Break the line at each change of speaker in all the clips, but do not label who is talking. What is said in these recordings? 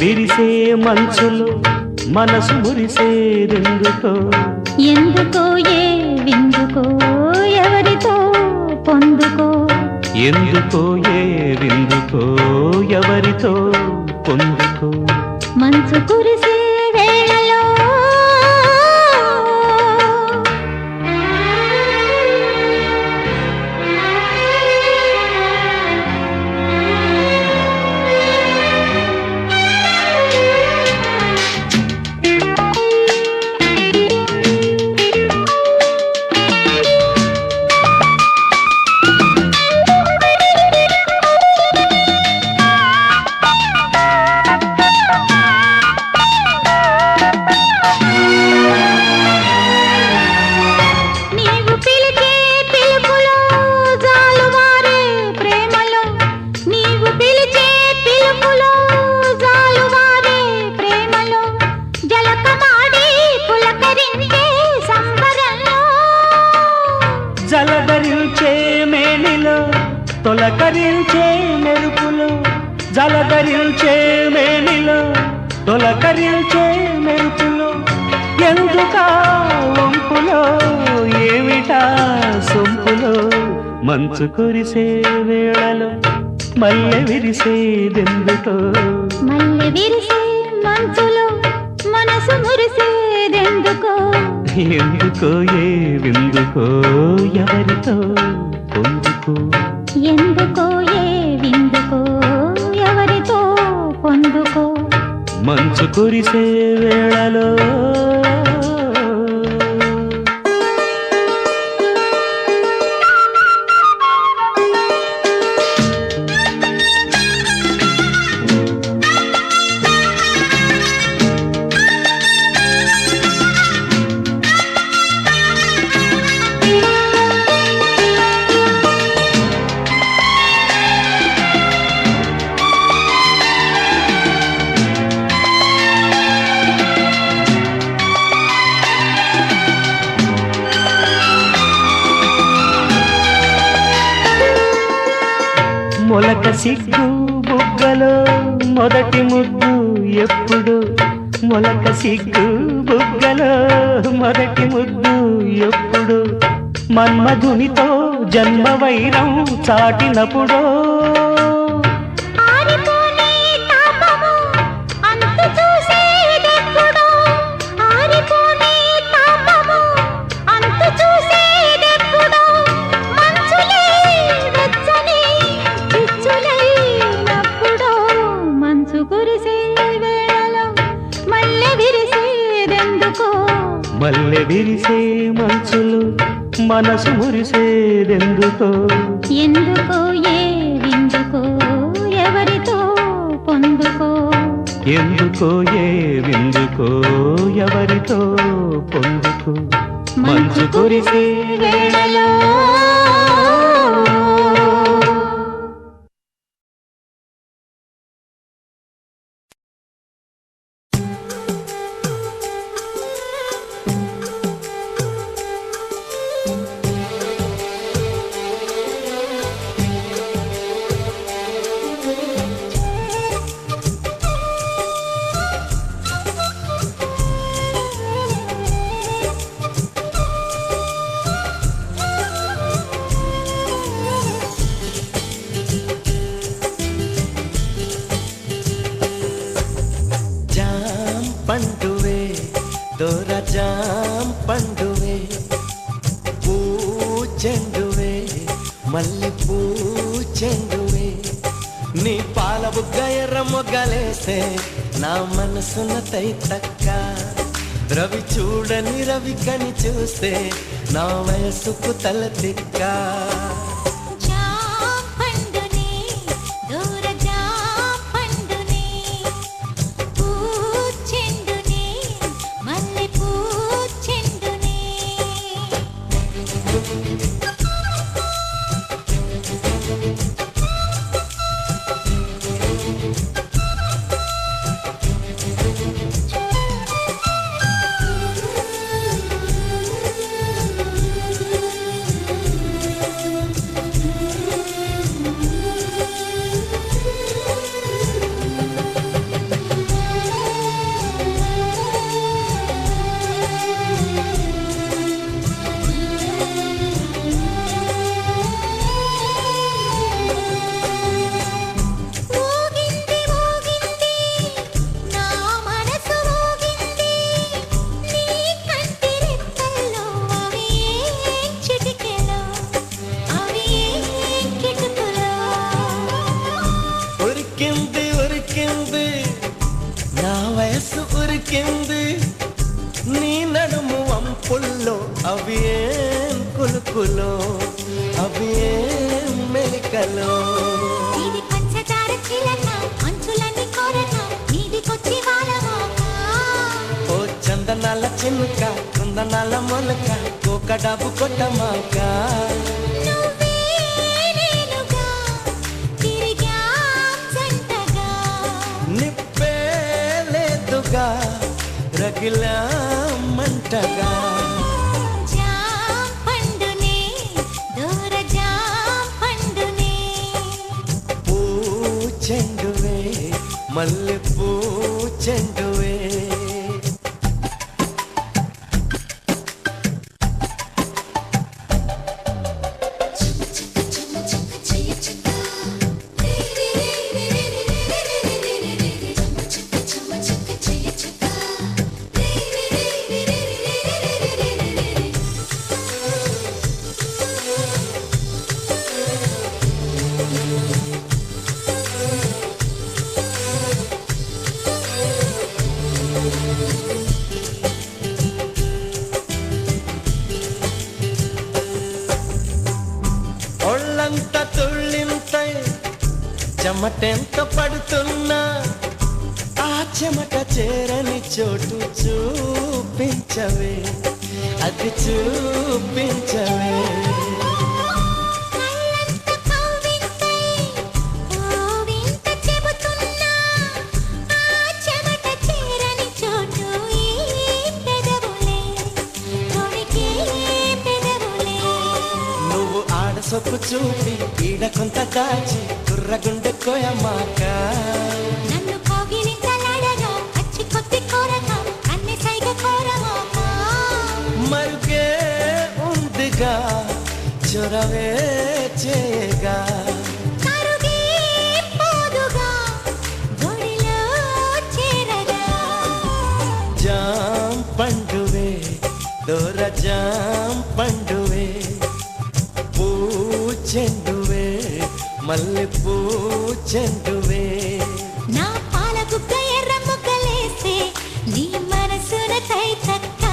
విరిసే మంచులో మనసు మురిసేదెందుకో
ఎందుకో ఏ విందుకో ఎవరితో పొందుకో
ఎందుకో ఏ విందుకో ఎవరితో పొందుకో
మంచు కురిసే వేళలో
జలధరించే మేనిలో తొలకరించే మెరుపులో జలధరించే మేనిలో తొలకరించే మెరుపులో ఎందుకా వంపులో ఏమిటా సొంపులో మంచు కురిసే వేళలో మల్లె విరిసేదెందుకో
మల్లె విరిసే మంచులో మనసు మురిసేదెందుకో
ఎందుకో ఏ విందుకో ఎవరితో పొందుకో
ఎందుకో ఏ విందుకో ఎవరితో పొందుకో
మంచు కురిసే వేళలో మొలక సిగ్గు బుగ్గలో మొదటి ముద్దు ఎప్పుడు మొలక సిగ్గు బుగ్గలో మొదటి ముద్దు ఎప్పుడు మన్మధునితో జన్మ వైరం చాటినప్పుడు మల్లె విరిసే మంచులు మనసు మురిసేదెందుకో
ఎందుకో ఏ విందుకో ఎవరితో పొందుకో
ఎందుకో ఏ విందుకో ఎవరితో పొందుకో మంచు కురిసే
వేళలో
పండువే దొరజాం పండువే పూచెండువే మల్లె పూచెండువే నీ పాల బుగ్గ ఎర్ర మొగ్గలేస్తే నా మనసున తైతక్క రవి చూడని రవి కని చూస్తే నా వయసుకు తల తిక్క అవి ఏం కులుకులో అవి ఏం మెలికలో
ఇది పంచదార చిలక అంచులన్నీ కొరక నీదికొచ్చి వాలవాక
ఓ చందనాల చినుక కుందనాల మొలక కోక డబ్బు కొట్టమాక
నువ్వే నేనుగా తిరిగాం జంటగా
నిప్పే లేదుగా రగిలా మంటగా
జాం పండునే దూర జాం పండునే
పూ చెండువే మల్లె పూ చెండువే ఒళ్ళంత తుళ్ళింతై చెమటెంత పడుతున్నా ఆ చెమట చేరని చోటు చూపించవే అది చూపించవే
కళ్ళంత కవ్వింతై ఓ వింత చెబుతున్నా ఆ చెమట చేరని చోటు ఈ పెదవులే తొడిగే పెదవులే
నువ్వు ఆడ సొక్కు చూపి ఈడ కొంత దాచి కుర్రగుండె కోయమాక
నన్ను కోగిలింతలాడగా అచ్చి కొద్ది కోరగా అన్ని సైగ కోరమాక
మరుగే ఉందిగా చొరవే చేయగా
కరుగే పోదుగా గుడిలో చేరగా
జాం పండువే దూర జాం పండువే పూ చెండువే మల్లె పూ చెండువే
నా పాల బుగ్గ ఎర్ర ముగ్గలేస్తే నీ మనసున తైతక్క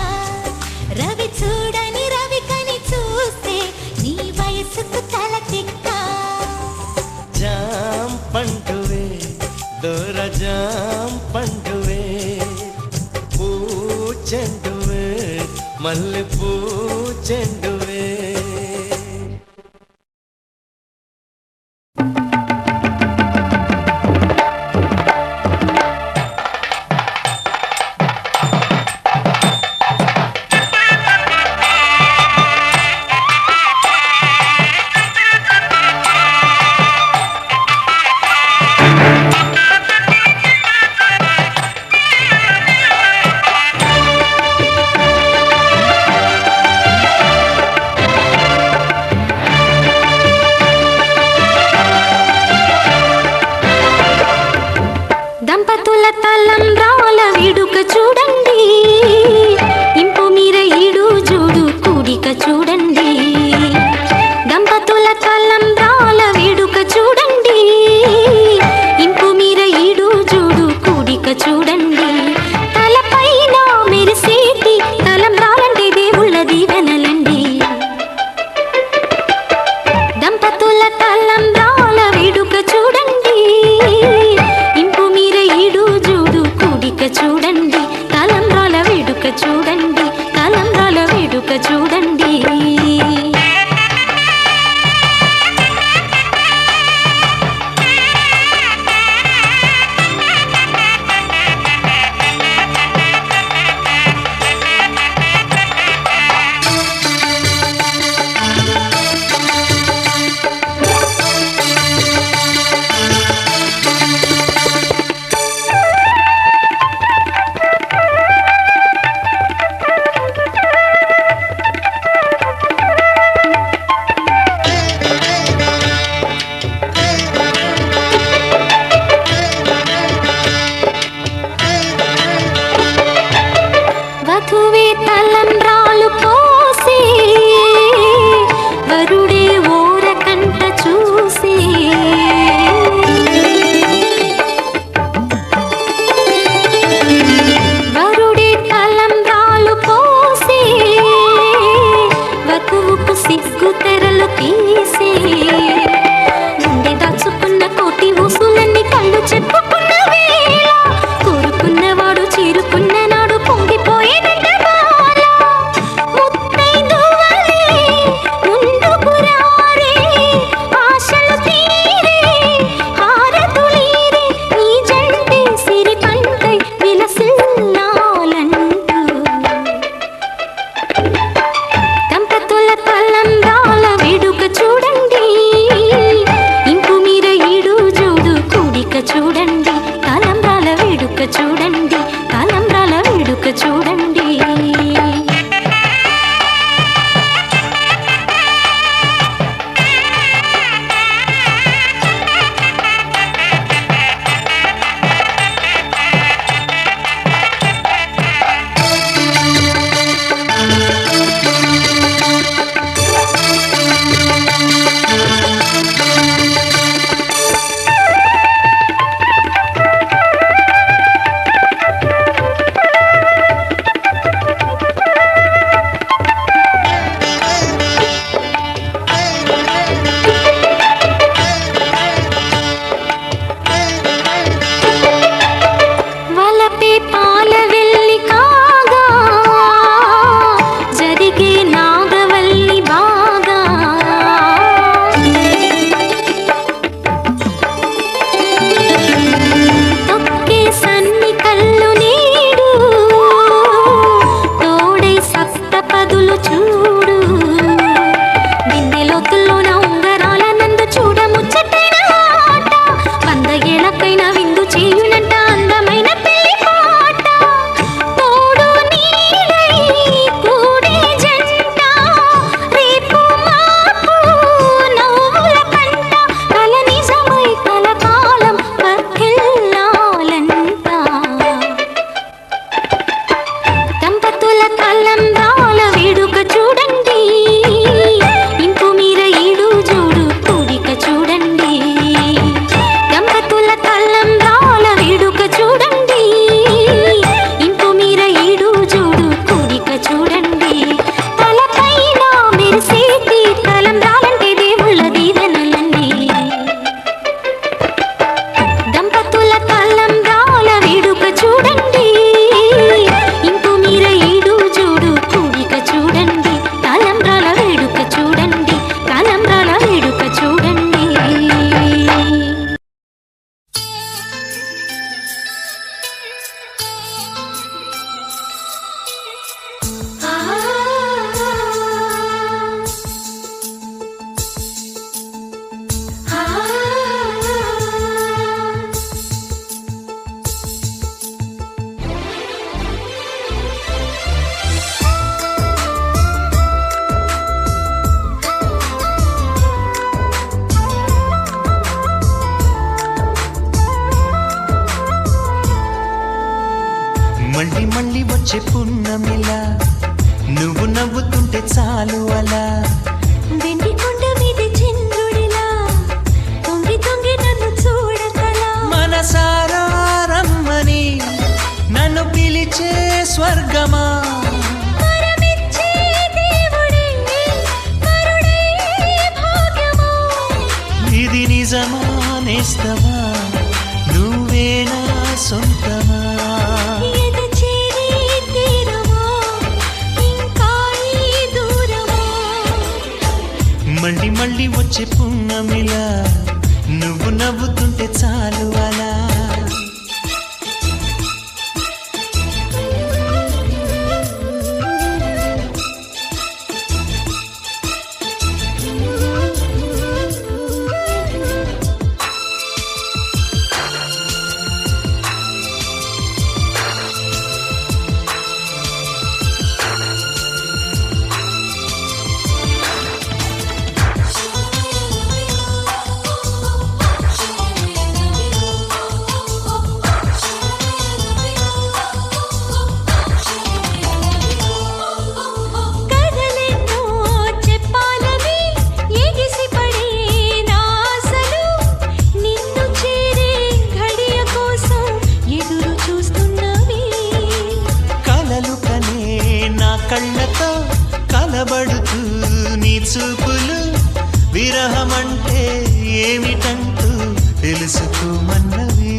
రవి చూడని రవి కని చూస్తే నీ వయసుకు తల తిక్క
జాం పండువే దూర జాం పండువే పూ చెండువే మల్లె పూ చెండువే
దంపతుల తలంబ్రాల వేడుక చూడండి ఇంపు మీర ఈడు జోడు కూడిక చూడండి దంపతుల తలంబ్రాల వేడుక చూడండి ఇంపు మీర ఈడు జోడు కూడిక చూడండి తలపైన మెరిసేటి తలంబ్రాలంటే దేవుళ్ళ దీవెనలండి దంపతుల తలంబ్రాల వేడుక చూడండి ఇంపు మీర ఈడు జోడు చేతుల్లోన ఉంగరాల నందు చూడ ముచ్చటైన ఆట 100 ఏళ్ళకైనా విందు చేయునంట అందమైన పెళ్లి పాట తోడు నీడై కూడే జంట రేపు మాపు నవ్వుల కంట కల నిజమై కలకాలం వర్ధిల్లాలంట దంపతుల తలంబ్రాల వేడుక చూడండి ఇంపు మీర ఈడు జోడు కూడిక చూడండి దంపతుల తలంబ్రాల వేడుక చూడండి ఇంపు మీర ఈడు జోడు కూడిక చూడండి తలపైన మెరిసేటి తలంబ్రాలంటే దేవుళ్ళ దీవెనలండి దంపతుల తలంబ్రాల వేడుక చూడండి ఇంపు మీర ఈడు జోడు కూడిక చూడండి తలంబ్రాల వేడుక చూడండి తలంబ్రాల వేడుక చూడండి
మళ్ళీ మళ్ళీ వచ్చే పున్నమిలా నువ్వు నవ్వుతుంటే చాలు అలా
వెండి కొండ మీద చంద్రుడిలా తొంగి తొంగి నన్ను చూడకలా
మనసారా రమ్మని నన్ను పిలిచే స్వర్గమా
వరమిచ్చే దేవుడే కరుడే భాగ్యమా
ఇది నిజమా నేస్తమా నువ్వేనా సొంతమా
ఎద చేరి తీరమా ఇంకా ఈ దూరమా
మళ్ళీ మళ్ళీ వచ్చే పున్నమిలా నువ్వు నవ్వుతుంటే చాలు అలా
కథలెన్నో చెప్పాలని ఎగిసిపడే నా ఆశలు నిన్ను చేరే ఘడియ కోసం ఎదురు చూస్తున్నవి
కలలు కనే నా కళ్ళతో కలబడుతూ నీ చూపులు విరహమంటే ఏమిటంటూ తెలుసుకోమన్నవి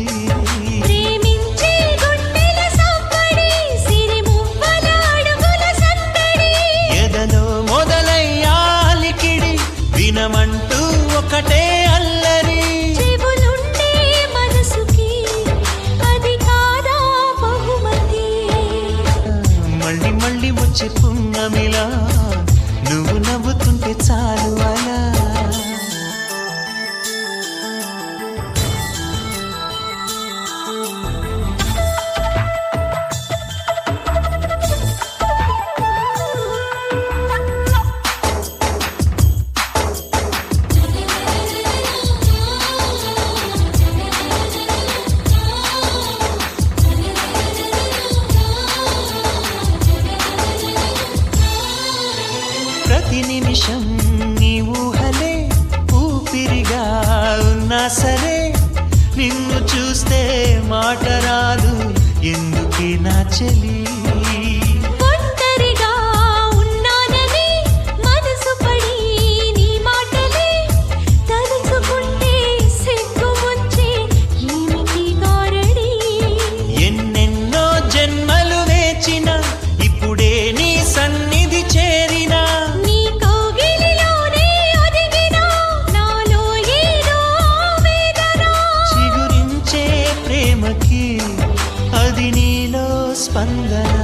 ప్రేమించే గుండెల సంబడి సిరిమువ్వల అడుగుల సందడి
ఎదలో మొదలయ్యాలికిడి వినమంటూ ఒకటే అల్లరి
చెవులుండే మనసుకి అది కాదా బహుమతి
మళ్ళీ మళ్ళీ వచ్చే పున్నమిలా నువ్వు నవ్వుతుంటే చాలు అలా ప్రతి నిమిషం నీ ఊహలే ఊపిరిగా ఉన్నా సరే నిన్ను చూస్తే మాట రాదు ఎందుకే నా చెలి
ఒంటరిగా ఉన్నానని మనసు పడి నీ మాటలే తలుచుకుంటే సిగ్గు వచ్చే ఏమిటి గారడి
ఎన్నెన్నో జన్మలు వేచిన ఇప్పుడే నీ సన్నిధి చేరినా
నీ కౌగిలిలోనే ఒదిగినా నాలో ఏదో వేదన
చిగురించే ప్రేమకి అది నీలో స్పందన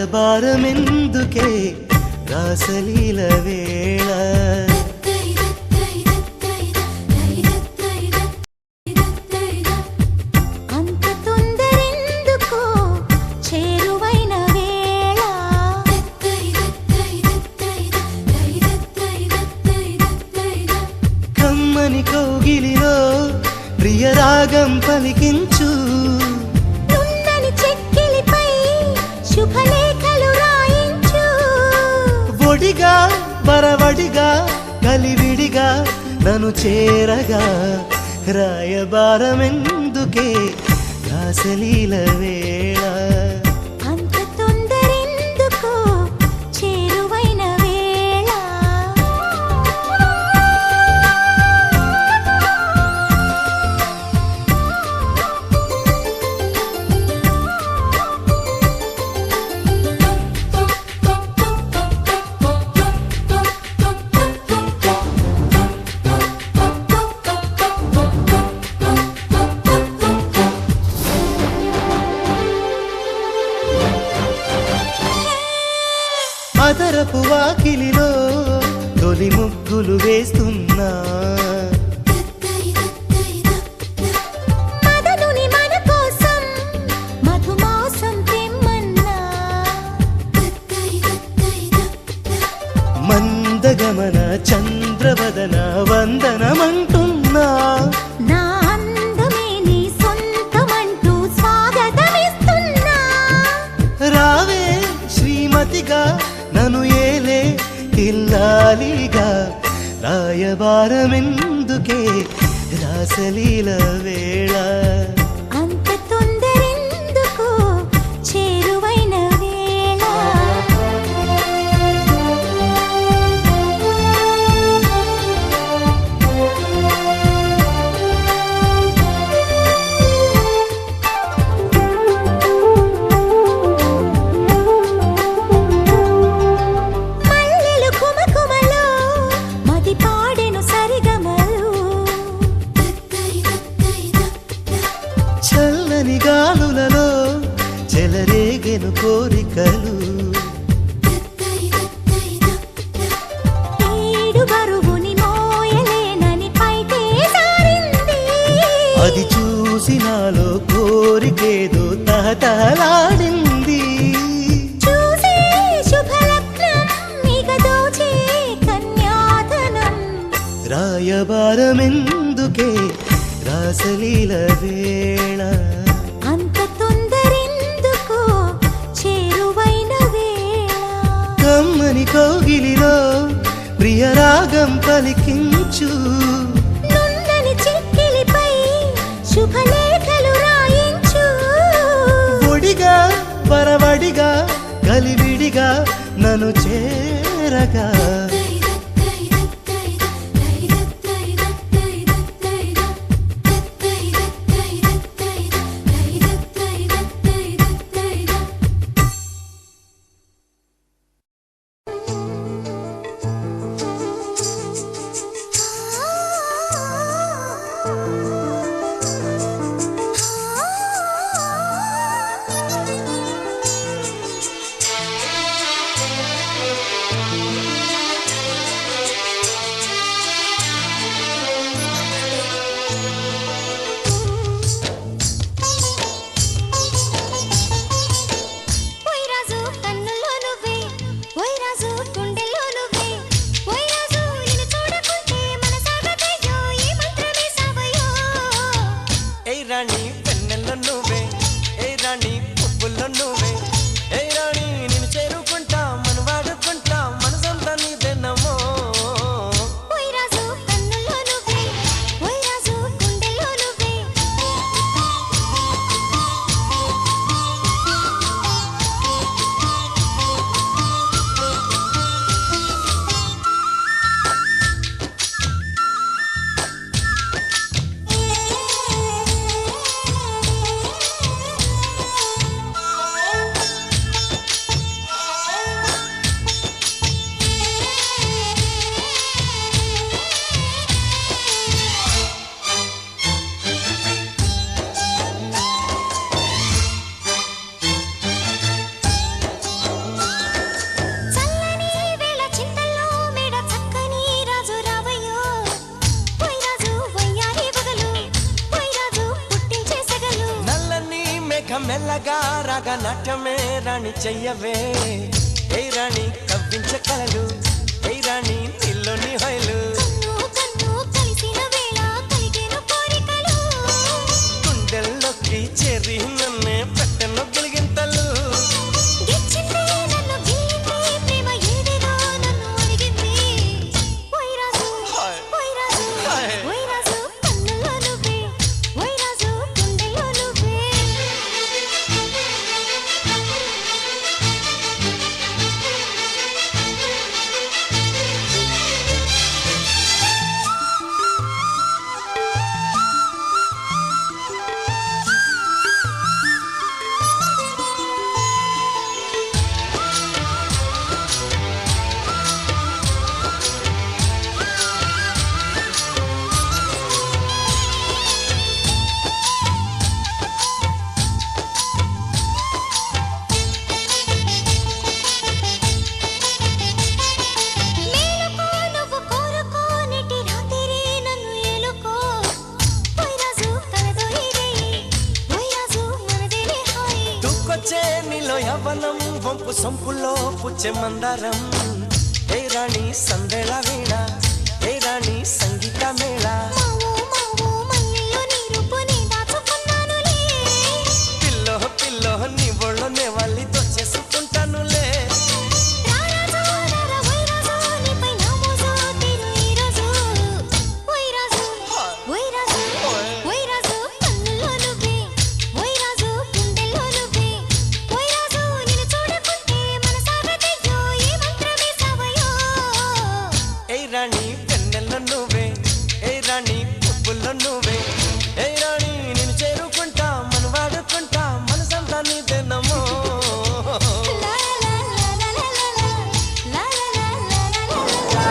రాయబారమెందుకే రాసలీల వేళ
అంత తొందరెందుకో చేరువైన వేళ
కమ్మని కౌగిలిలో ప్రియరాగం పలికించు
నున్నని చెక్కిలిపై శుభలేఖలు రాయించు
ఒడిగా బరవడిగా కలివిడిగా నన్ను చేరగా రాయబారమెందుకే రాసలీల వేళ
అంత తొందరెందుకో చేరువైన వేళ
అదరపు వాకిలిలో తొలి ముగ్గులు వేస్తున్నా
మదనుని మన కోసం మధుమాసం తెమ్మన్నా
మందగమన చంద్రవదన వందనమంటున్నా
నా అందమే నీ సొంతమంటూ స్వాగతమిస్తున్నా
రావే శ్రీమతిగా నన్ను ఏలే ఇల్లాలిగా రాయబారమెందుకే రాసలీల వేళ
అంత తొందరెందుకో చేరువైన వేళ మల్లెలు కుమకుమలో మది పాడెను సరిగమలు
చల్లని గాలులలో చెలరేగెను కోరికలు
ఏడు బరువుని మోయలేనని పైకే సారింది
అది చూసి నాలో కోరికేదో తహతహలాడింది
చూసే శుభలగ్నం ఇక దోచే కన్యాధనం
రాయబారమెందుకే రాసలీల వేళ
అంత తొందరెందుకో చేరువైన వేళ
కమ్మని కౌగిలిలో ప్రియరాగం పలికించు
నున్నని చెక్కిలిపై శుభలేఖలు రాయించు
ఒడిగా బరవడిగా కలివిడిగా నన్ను చేరగా రాగా నాట్యమే రాణి చెయ్యవే ఏ రాణి కవ్వించే కలలు ఏ రాణి నీలోని హైలు
కన్ను కన్ను కలిసిన వేళ కలిగేను కోరికలు
గుండెల్లోకి చేరి నన్నే పెట్టెను గిలిగింతలు
గిచ్చింది నన్ను గిల్లింది ప్రేమ ఏదేదో నన్ను అడిగింది ఓయ్ రాజు ఓయ్ రాజు ఓయ్ రాజు కన్నుల్లో నువ్వే ఓయ్ రాజు గుండెల్లో నువ్వే మేలుకో నువ్వు కోరుకో నీటి రాత్రి నన్ను ఏలుకో ఓయ్ రాజు కలదొరిగే ఓయ్ రాజు మనదేనే హాయ్
దూకొచ్చే నీలో యవ్వనం వంపు సొంపులో పుచ్చే మందారం ఏ రాణి సందేళ వీణ ఏ రాణి సంగీత మేళ
మావో మావో మల్లెల్లో నీ రూపుని దాచుకున్నానులే
పిల్లో పిల్లో నీ ఒళ్ళోనే వాళ్ళి దొచ్చేసుకుంటానులే
రారాజు రారా ఓయ్ రాజు నీపై నా మోజు తీరు ఈ రోజు ఓయ్ రాజు ఓయ్ రాజు ఓయ్ రాజు కన్నుల్లో నువ్వే ఓయ్ రాజు గుండెల్లో నువ్వే ఓయ్ రాజు నిన్ను చూడకుంటే మనసాగదయ్యో ఏ మంత్రమే సావయో
ఏ రాణి వెన్నెల్లో నువ్వే ఏ రాణి పువ్వుల్లో నువ్వే ఏ రాణి నేను చేరుకుంటా మన వాడుకుంటా మనసంతా నీదేనమ్మో
లా లా లా లా లా లా లా లా లా లా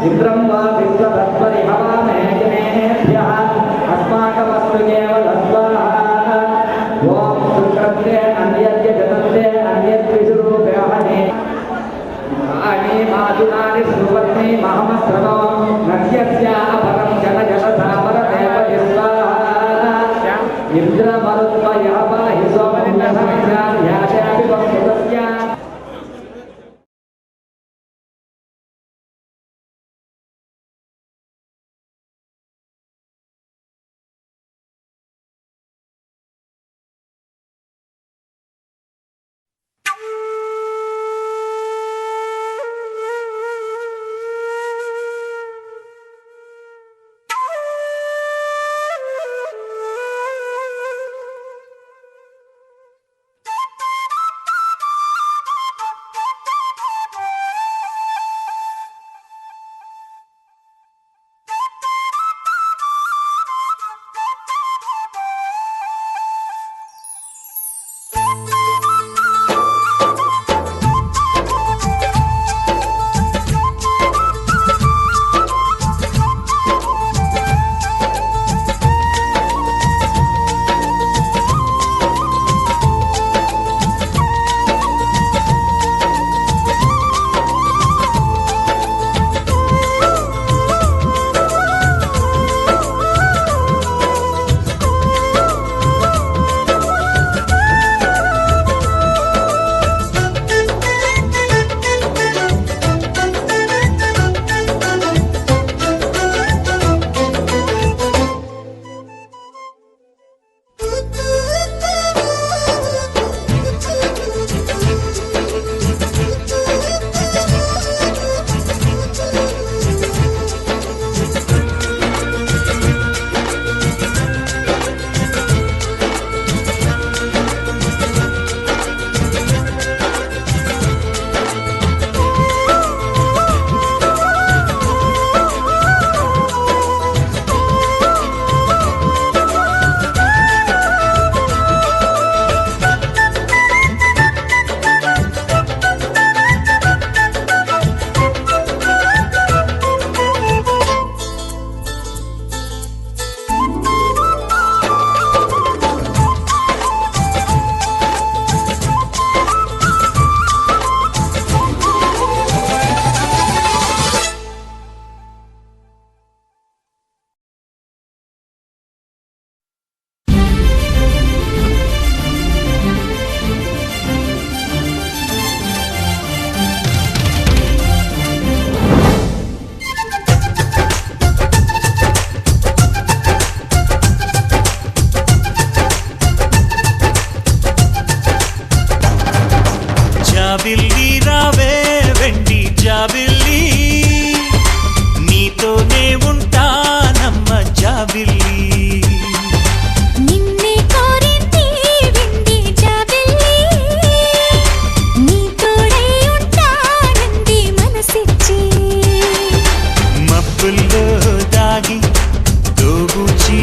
ఇంద్రం వా విశ్వతత్పరి హవామేజనేభ్యః అస్మాకమస్తు కేవలస్వాహా ఓం సుక్రతే అన్యద్య జగత్తే అన్యద్విషురూపేహనే ఆని మాతునాని సుపత్ని మహమస్రవో నస్యస్యా అపరం జన జలధామరమేవ స్వాహా ఇంద్రమరుత్మయః పాహి సోమనిన్నసమిషాన్ యాశాపి వక్తుతస్య
జాబిల్లి రావే వెండి జాబిల్లి నీతోనే ఉంటానమ్మ జాబిల్లి
నిన్నే కోరింది వింది జాబిల్లి నీ తోడై ఉంటానంది మనసిచ్చి
మబ్బుల్లో దాగి దోబూచి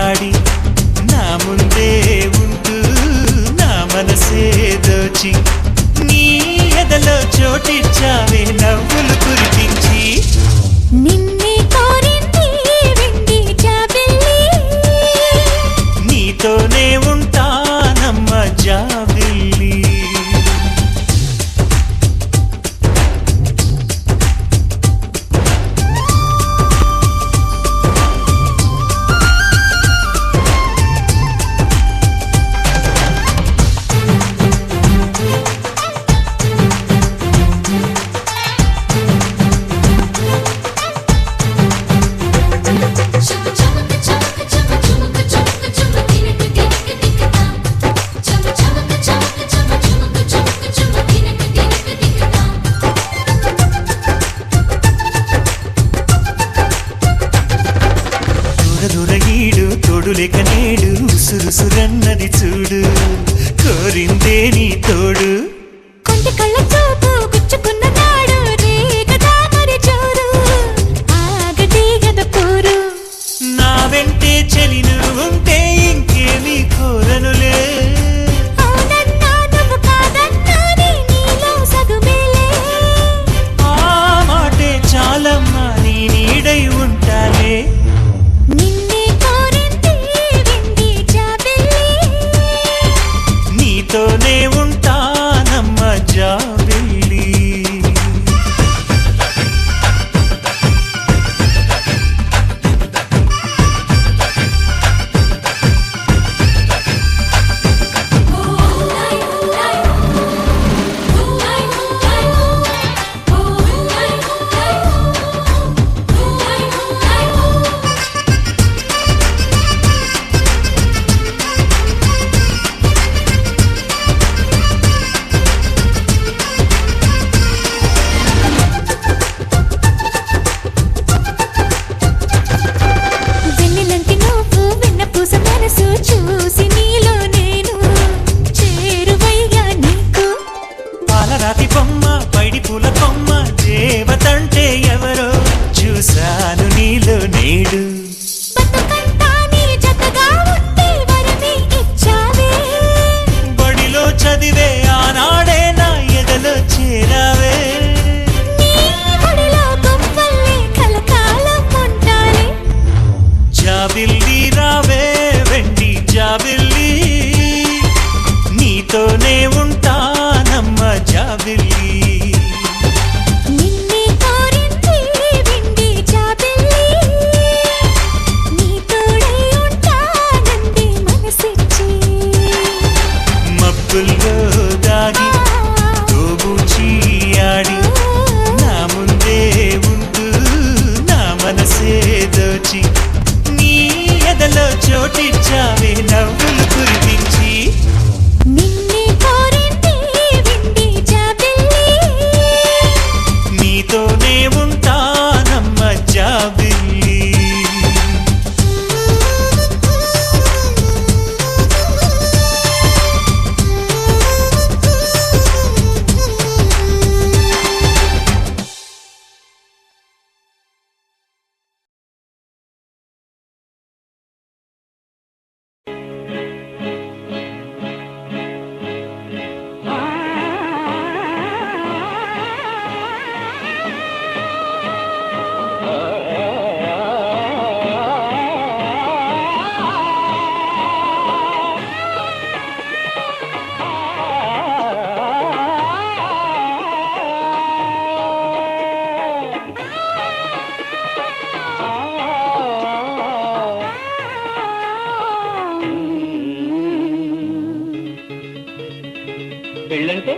ఆడి నా ముందే ఉంటూ నా మనసే దోచి నీ ఎదలో చోటిచ్చావే నవ్వులు కురిపించి
నిన్నే కోరింది వింది జాబిల్లి
నీతోనే ఉంటానమ్మ జాబిల్లి దూరదూరగీడు తోడులేక నేడు ఉసురుసురన్నది చూడు కోరిందే నీ తోడు
కొంటి కళ్ళ చూపు గుచ్చుకున్న నాడు రేగదా మరి చూడు ఆగటి గద పోరు
నా వెంటే చెలిను ఉంటే ఇంకేమీ కోరనులే
అవునన్నా నువ్వు కాదన్నా నీలో సగుమేలే
ఆ మాటే చాలమ్మా నీ నీడై ఉంటాలే
నిన్నే కోరింది వింది జాబిల్లి
నీతోనే ఉంటానమ్మ జాబిల్లి
వెన్నెలంటి నువ్వు వెన్నపూస మనసు చూసి నీలో నేను చేరువయ్యా నీకు
పాలరాతి బొమ్మ పైడి పూల కొమ్మ దేవతంటే ఎవరో చూశాను నీలో నేడు
బతుకంతా నీ జతగా ఉంటే వరమే ఇచ్చావే
బడిలో చదివే ఆనాడే నా ఎదలో చేరావే
నీ ఒడిలో గువ్వల్లే కలకాలం ఉంటాలే
జాబిల్లి రావే వెండి జాబిల్లి నీతోనే ఉంటానమ్మ జాబిల్లి
నిన్నే కోరింది వింది జాబిల్లి నీ తోడై ఉంటానంది మనసిచ్చి
మబ్బుల్లో దాగి దోబూచి ఆడి నా ముందే ఉంటూ నా మనసే దోచి నీ ఎదలో చోటిచ్చావే నవ్వులు కురిపించి
నిన్నే కోరింది వింది జాబిల్లి
నీతోనే ఉంటానమ్మ జాబిల్లి
పెళ్ళంటే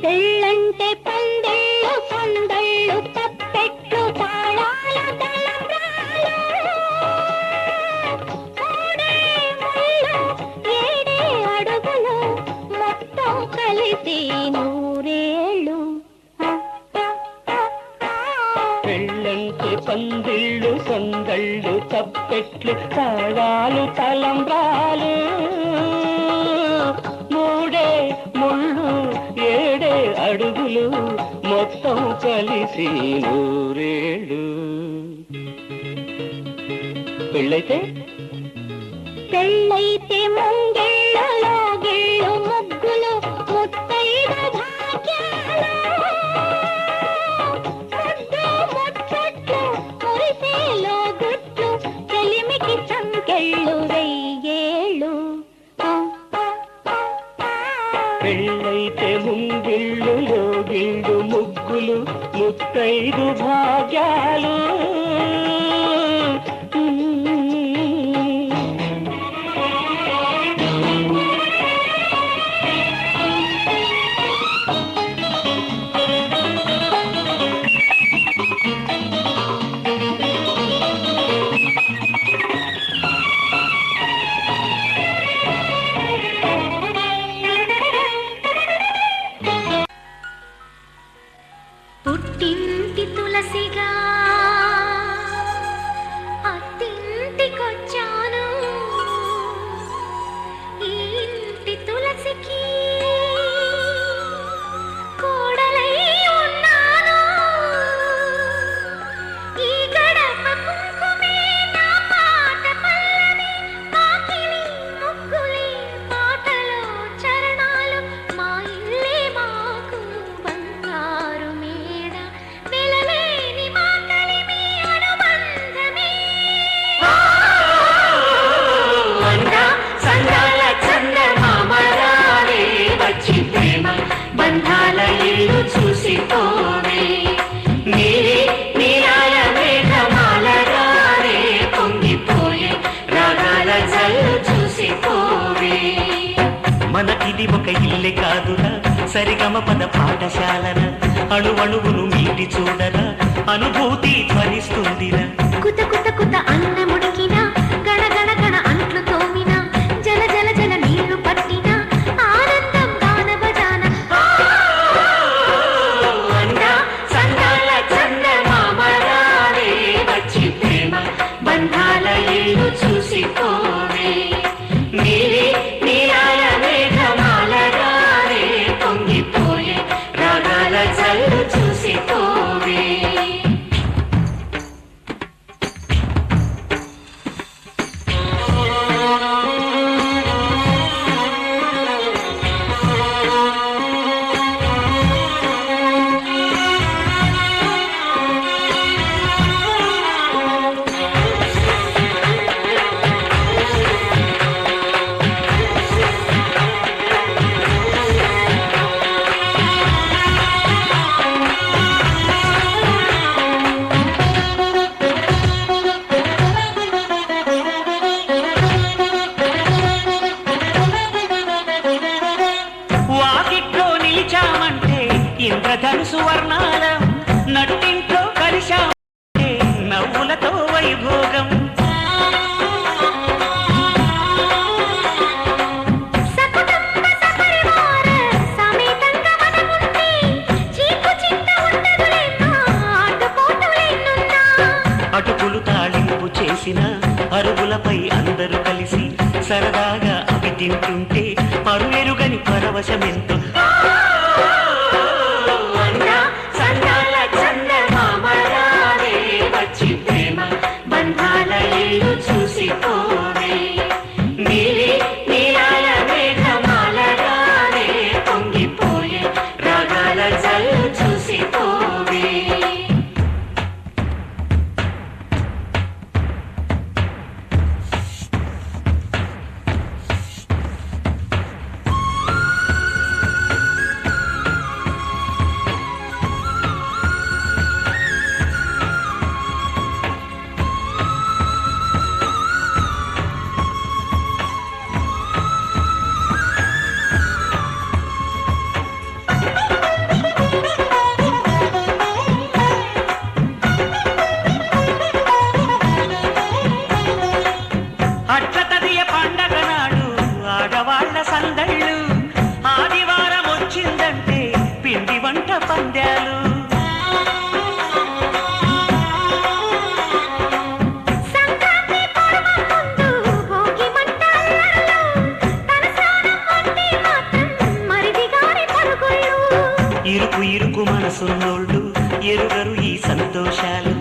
పెళ్ళంటే పందెళ్ళు సందళ్ళు తప్పెట్లు తాళాల తలంబ్రాలు మూడే ముళ్ళు 7 అడుగులు మొత్తం కలిసి కలిసి నూరేళ్ళు
పెళ్ళంటే పందిళ్ళు సందళ్ళు చప్పెట్లు తాళాలు తలంబ్రాలు మూడే ముళ్ళు ఏడే అడుగులు మొత్తం కలిసి నూరేళ్ళు పెళ్ళైతే
పెళ్ళైతే ముంగిళ్ళలో గిళ్ళు ముగ్గులు ముత్తైదు భాగ్యాలు ముద్దు ముచ్చట్లు మురిసేలో గుట్లు చెలిమికి సంకెళ్ళు వెయ్యేళ్ళు
పెళ్ళైతే ముంగిళ్ళు లోగిళ్ళు ముగ్గులు ముత్తైదు భాగ్యాలు
పుట్టింటి తులసిగా అత్తింటికొచ్చాను ఈ ఇంటి తులసికి కోడలై ఉన్నాను ఈ గడప కుంకుమే నా పాట పల్లవి పాకిలి ముగ్గులే పాటలో చరణాలు మా ఇల్లే మాకు బంగారు మేడ వెలలేని మా కలిమి అనుబంధమే
సందాల చందమామరావే వచ్చి ప్రేమ బంధాల ఇల్లు చూసిపోవే నీలి నీలాల మేఘమాలరావే పొంగిపోయే రాగాల జల్లు చూసిపోవే
మనకిది ఒక ఇల్లే కాదురా సరిగమ పద పాఠశాలన అణువణువును మీటి చూడరా అనుభూతి ధ్వనిస్తుందిరా
కుత కుత కుత అన్నముడికినా గణ గణ గణ అంట్లు తోమినా జల జల జల నీళ్లు పట్టినా ఆనందం గాన బజాన
సందాల చందమామరావే వచ్చి ప్రేమ బంధాల ఇల్లు చూసిపోవే నీలి నీలాల మేఘమాలరావే పొంగిపోయే రాగాల జల్లు చూసిపోవే
వాకిట్లో నిలిచామంటే ఇంద్రధనుసు వర్ణాలం నట్టింట్లో కలిశామంటే నవ్వులతో వైభోగం
సకుటుంబ సపరివార సమేతంగా మనముంది చీకు చింత ఉండదులేనా ఆటుపోటులేనున్నా
అటుకులు తాళింపు చేసిన అరుగులపై అందరూ కలిసి సరదాగా అవి తింటుంటే పరువెరుగని పరవశమెంతో
సందాల చందమామరావే వచ్చి ప్రేమ బంధాల ఇల్లు చూసిపోవే నీలి నీలాల మేఘమాలరావే పొంగిపోయే రాగాల జల్లు చూసిపోవే
ఇరుకు ఇరుకు మనసున్నోళ్ళు ఎరుగరు ఈ సంతోషాలు.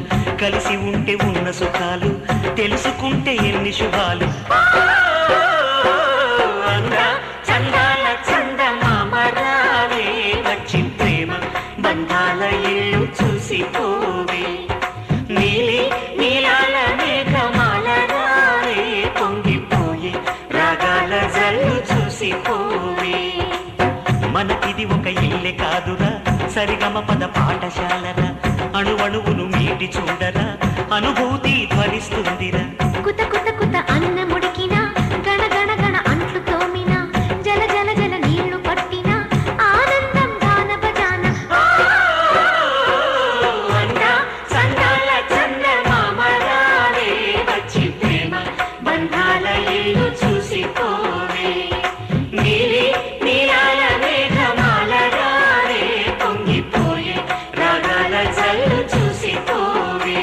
కలిసి ఉంటే ఉన్న సుఖాలు, తెలుసుకుంటే ఎన్ని శుభాలు. చందాల చందమామరావే వచ్చి ప్రేమ బంధాల ఇల్లు చూసి పోవే. నీలి నీలాల మేఘమాల రావే పొంగిపోయే రాగాల జల్లు చూసి పోవే. మనకిది ఒక ఇల్లే కాదురా, సరిగమ పద పాఠశాలరా. అణువణువును మీటి చూడరా, అనుభూతి ధ్వనిస్తుందిరా.
కుత కుత కుత అన్న ముడికినా, గణ గణ గణ అంట్లు తోమినా, జల జల జల నీళ్లు పట్టినా, ఆనందం గాన భజాన.
సందాల చందమామరావే వచ్చి ప్రేమ బంధాల ఇల్లు చూసి పోవే. నీలి నీలాల మేఘమాల రావే పొంగిపోయే రాగాల జల్లు చూసి పోవే.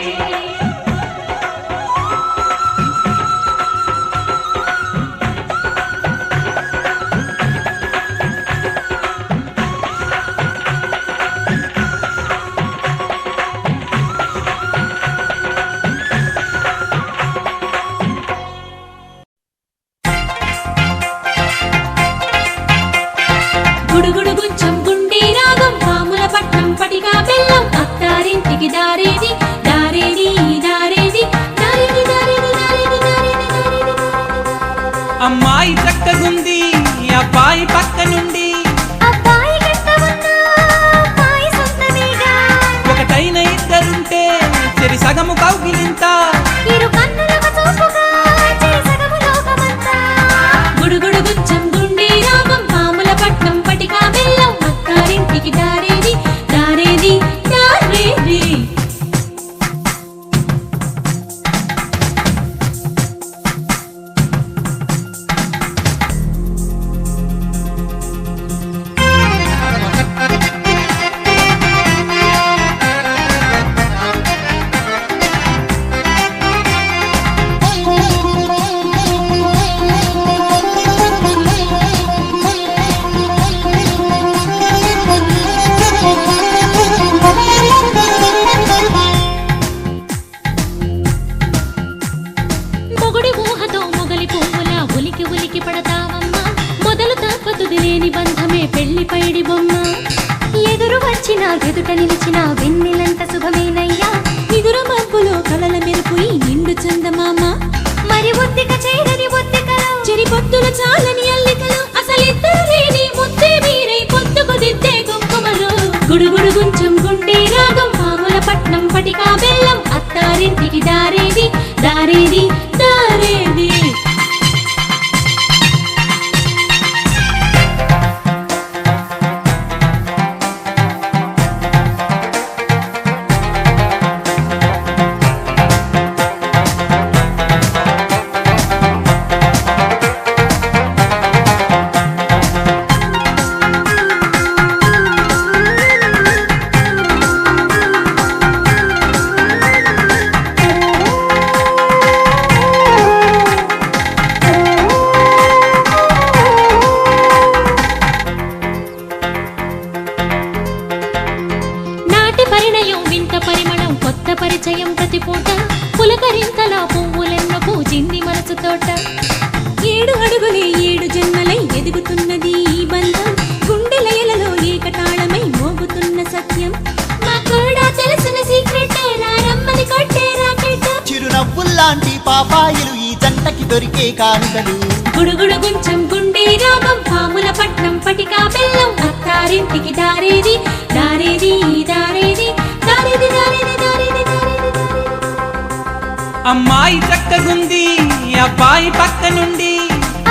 గుడుగుడు గుంచం గుండె రాగం పాముల పట్నం పటిగా బెల్లం అత్తారింటికి దారేది దారేది దారేది దారేది దారేది దారేది దారేది దారేది.
అమ్మాయి చక్కగుంది అబ్బాయి పక్క నుండి,
అబ్బాయి గట్ట ఉన్నా, అమ్మాయి సొంతమేగా.
ఒకటైన ఇద్దరుంటే చెరి సగము కౌగిలింత.
ఇరు కన్నులకు చూపుగా చేరి సగము లోకమంతా.
గుడుగుడు గుంచం గుండె రాగం పాముల పట్నం పటిగా బెల్లం అత్తారింటికి దారేది దారేది దారేది. మొగుడి ఊహతో మొగలి పువ్వులా ఉలికి ఉలికి పడతావమ్మా. మొదలు తప్పతుది లేని బంధమే పెళ్లి పైడి బొమ్మ.
ఎదురు వచ్చినా ఎదుట నిలిచినా వెన్నెలంత శుభమేనయ్యా.
నిదుర మబ్బులో కలల మెరుపు ఈ నిండు చందమామ.
మరి ఒత్తిక చేరని ఒత్తికలో
చెరి పొత్తుల చాలని అల్లికలు అసలిద్దరు లేని ముద్దే మీరై పొత్తుకు దిద్దే కుంకుమలు. గుడుగుడు గుంచం గుండె రాగం పాముల పట్నం పటికా బెల్లం అత్తారింటికి దారేది దారేది దారేది. నాటి పరిణయం వింత పరిమళం కొత్త పరిచయం ప్రతి పూట పులకరింతలా పువ్వులెన్న పూజింది మనసు తోట. 7 అడుగులే 7 జన్మలై ఎదుగుతున్నది ఈ బంధం. గుండె లయలలో ఏకతాళమై మోగుతున్న సత్యం. మా కూడా తెలిసిన సీక్రెట్ రారమ్మని కొట్టే రాకెట్.
చిరునవ్వుల్లాంటి పాపాయిలు ఈ జంటకి దొరికే కానుకలు.
గుడుగుడు గుంచం గుండె రాగం పాముల పట్నం పటికా బెల్లం అత్తారింటికి దారేది దారేది దారేది దారేది దారేది దారేది దారేది.
అమ్మాయి చక్కగుంది అబ్బాయి పక్క నుండి,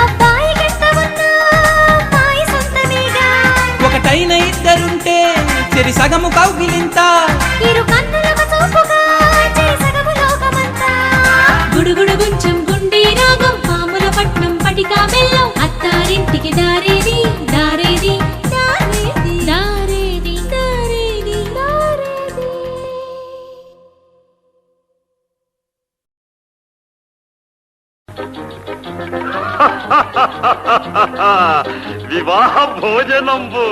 అబ్బాయి గట్ట ఉన్నా, అమ్మాయి సొంతమేగా.
ఒకటైన ఇద్దరుంటే చెరి సగము కౌగిలింత.
ఇరు కన్నులకు చూపుగా చేరి సగము లోకమంతా.
గుడుగుడు గుంచం గుండె రాగం పాముల పట్నం పటికా బెల్లం అత్తారింటికి దారేది దారేది దారేది దారేది దారేది దారేది.
వివాహ భోజనంబు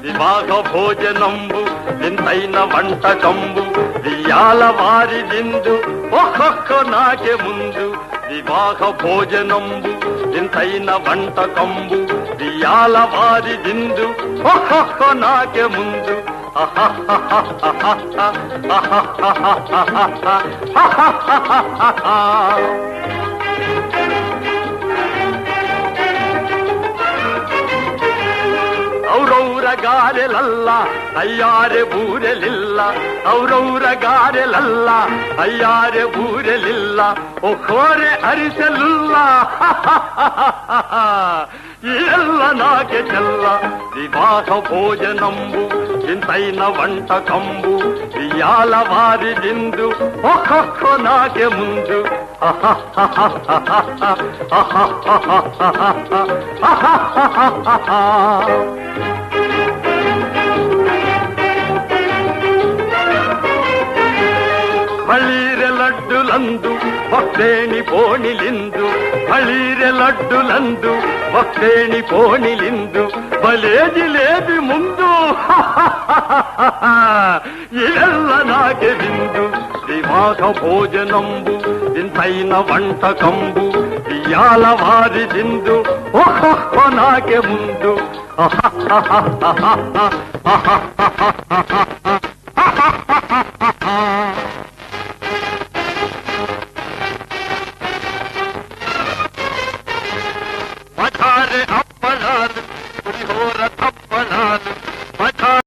వివాహ భోజనంబు వింతైన వంటకంబు వియాల వారి దిందు ఒక్కొక్క నాకే ముందు వివాహ భోజనంబు వింతైన వంటకంబు వియాల వారి దిందు ఒక్కొక్క నాకే ముందు ಔರೌರ ಗಾರೆಲಲ್ಲ ಅಯ್ಯಾರೆ ಬೂರೆಲಿಲ್ಲ ಔರೌರ ಗಾರೆಲಲ್ಲ ಅಯ್ಯಾರೆ ಬೂರೆಲಿಲ್ಲ ಒಖೋರೆ ಅರಿಸಲಿಲ್ಲ ಎಲ್ಲ ನಾಗೆ ಚೆಲ್ಲ ವಿವಾಹ ಭೋಜನಂಬು ಇಂತೈನ వంటకంబు వియాల వారిదిందు ఒక్కొక్క నాకే ముందు ಬಳ್ಳೀರೆ ಲಡ್ಡುಲಂದು ಭಕ್ತೇಣಿ ಪೋಣಿಲಿಂದು ಬಳ್ಳೀರೆ ಲಡ್ಡುಲಂದು ಭಕ್ತೇಣಿ ಪೋಣಿಲಿಂದು ಬಲೇದಿ ಲೇದಿ ಮುಂದು ಇವೆಲ್ಲ ನಾಗೆ ಬಿಂದು ವಿವಾಹ ಭೋಜನಂಬು ಇಂತೈನ వంటకంబు వియాల వారిదిందు ఒక్కొక్క నాకే ముందు మఠారే అప్పడాలు పులిహోర